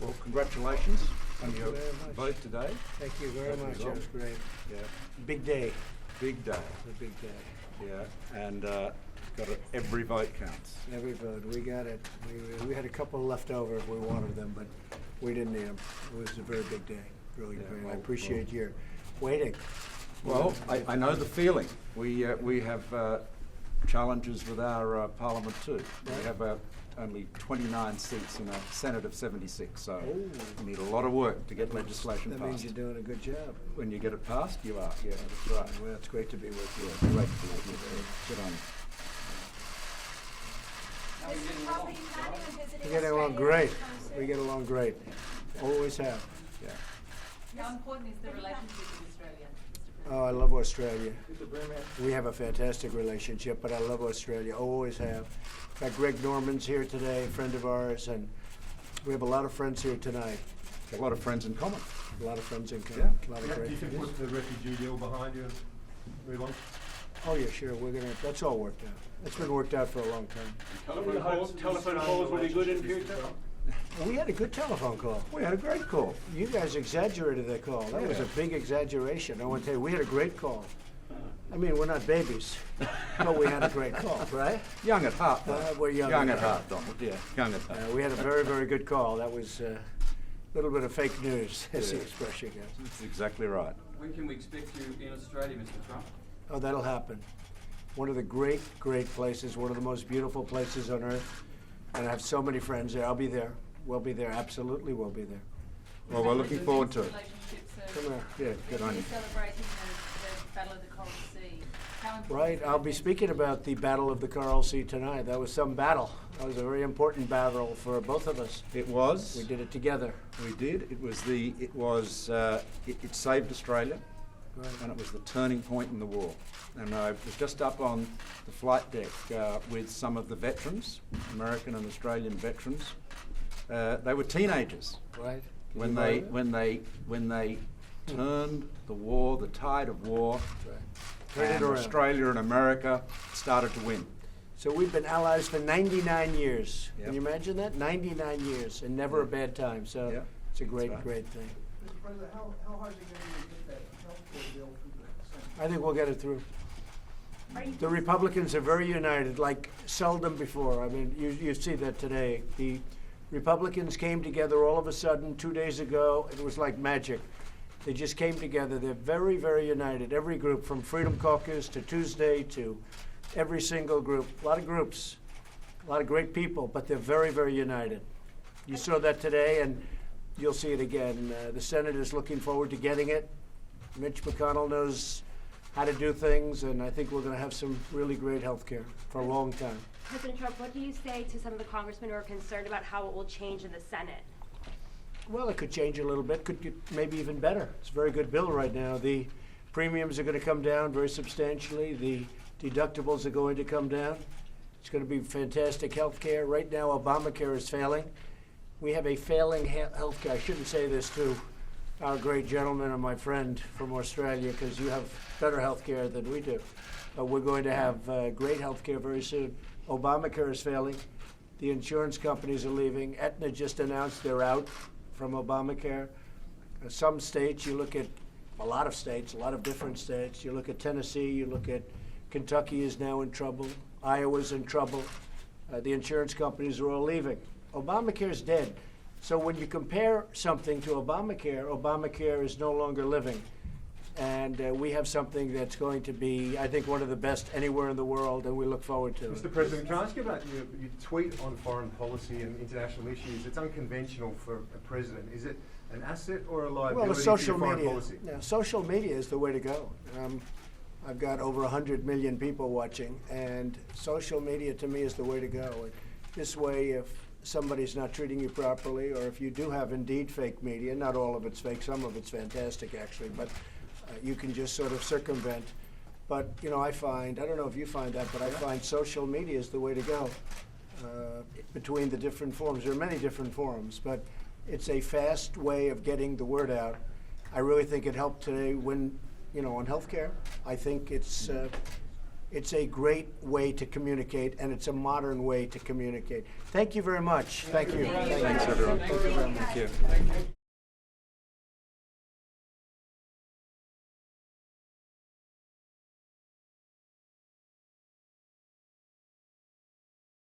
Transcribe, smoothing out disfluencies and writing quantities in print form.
Well, congratulations on Thank you your very much. vote today. Thank you very That much. result. That was great. Yeah, Big day. big day. A big day. Yeah, and got it. Every vote counts. Every vote. We got it. We had a couple left over if we wanted them, but we didn't need them. It was a very big day. Really Yeah, great. I well, appreciate your waiting. Well, I know the feeling. We have challenges with our Parliament too. Right. We have only 29 seats in a Senate of 76, so Oh. we need a lot of work to get legislation That passed. means you're doing a good job. When you get it passed, you are. Yeah, that's right. Well, it's great to be with you. Yeah, great to be with you. Good on you. We get along great. We get along great. Always have. Yeah. How important is the relationship with Australia, Mr. Oh, I love Australia. We have a fantastic relationship, but I love Australia. Always have. In fact, Greg Norman's here today, a friend of ours, and we have a lot of friends here tonight. A lot of friends in common. A lot of friends in common. Yeah. A lot of Do great you think friends. put the refugee deal behind you and move on? Oh yeah, sure. That's all worked out. It's been worked out for a long time. Telephone calls will be good in future? We had a good telephone call. We had a great call. You guys exaggerated the call. That was a Yeah. big exaggeration. I want to tell you, we had a great call. I mean, we're not babies, but we had a great call, right? Young at heart, though. We're young Young at at heart, Donald. Yeah, young at heart. We had a very, very good call. That was a little bit of fake news, as the Yeah. expression goes. That's exactly right. When can we expect you in Australia, Mr. Trump? Oh, that'll happen. One of the great, great places, one of the most beautiful places on earth. And I have so many friends there. I'll be there. We'll be there. Absolutely, we'll be there. Well, we're looking forward to it. Come here. Yeah, good on you. You're celebrating the Battle of the Coral Sea. How important Right, is I'll be that? speaking about the Battle of the Coral Sea tonight. That was some battle. That was a very important battle for both of us. It was. We did it together. We did. It saved Australia, Right. and it was the turning point in the war. And I was just up on the flight deck with some of the veterans, American and Australian veterans. They were teenagers Right? Can when you they believe it? when they turned the war, the tide of war, Right. Turn it and around. Australia and America started to win. So we've been allies for 99 years. Yep. Can you imagine that? 99 years and never a bad time. So Yeah, it's a that's great, right. great thing. Mr. President, how hard is it going to be to get that health care bill through the Senate? I think we'll get it through. The Republicans are very united, like seldom before. I mean, you see that today. The Republicans came together all of a sudden 2 days ago. It was like magic. They just came together. They're very, very united. Every group, from Freedom Caucus to Tuesday to every single group. A lot of groups, a lot of great people, but they're very, very united. You saw that today, and you'll see it again. The Senate is looking forward to getting it. Mitch McConnell knows how to do things, and I think we're going to have some really great health care for a long time. President Trump, what do you say to some of the congressmen who are concerned about how it will change in the Senate? Well, it could change a little bit, could get maybe even better. It's a very good bill right now. The premiums are going to come down very substantially. The deductibles are going to come down. It's going to be fantastic health care. Right now, Obamacare is failing. We have a failing health care. I shouldn't say this to our great gentleman and my friend from Australia, because you have better health care than we do. But we're going to have great health care very soon. Obamacare is failing. The insurance companies are leaving. Aetna just announced they're out from Obamacare. Some states, you look at a lot of states, a lot of different states. You look at Tennessee, you look at Kentucky is now in trouble. Iowa's in trouble. The insurance companies are all leaving. Obamacare is dead. So when you compare something to Obamacare, Obamacare is no longer living. And we have something that's going to be, I think, one of the best anywhere in the world, and we look forward to it. Mr. President, can I ask you about your tweet on foreign policy and international issues? It's unconventional for a president. Is it an asset or a liability Well, it's to your social foreign media. policy? Yeah, social media is the way to go. I've got over 100 million people watching, and social media to me is the way to go. And this way, if somebody's not treating you properly, or if you do have indeed fake media, not all of it's fake, some of it's fantastic actually, but you can just sort of circumvent. But, you know, I don't know if you find that, but I find social media is the way to go between the different forums. There are many different forums, but it's a fast way of getting the word out. I really think it helped today when, you know, on healthcare. I think it's It's a great way to communicate, and it's a modern way to communicate. Thank you very much. Thank you. Thanks, everyone. Thank you.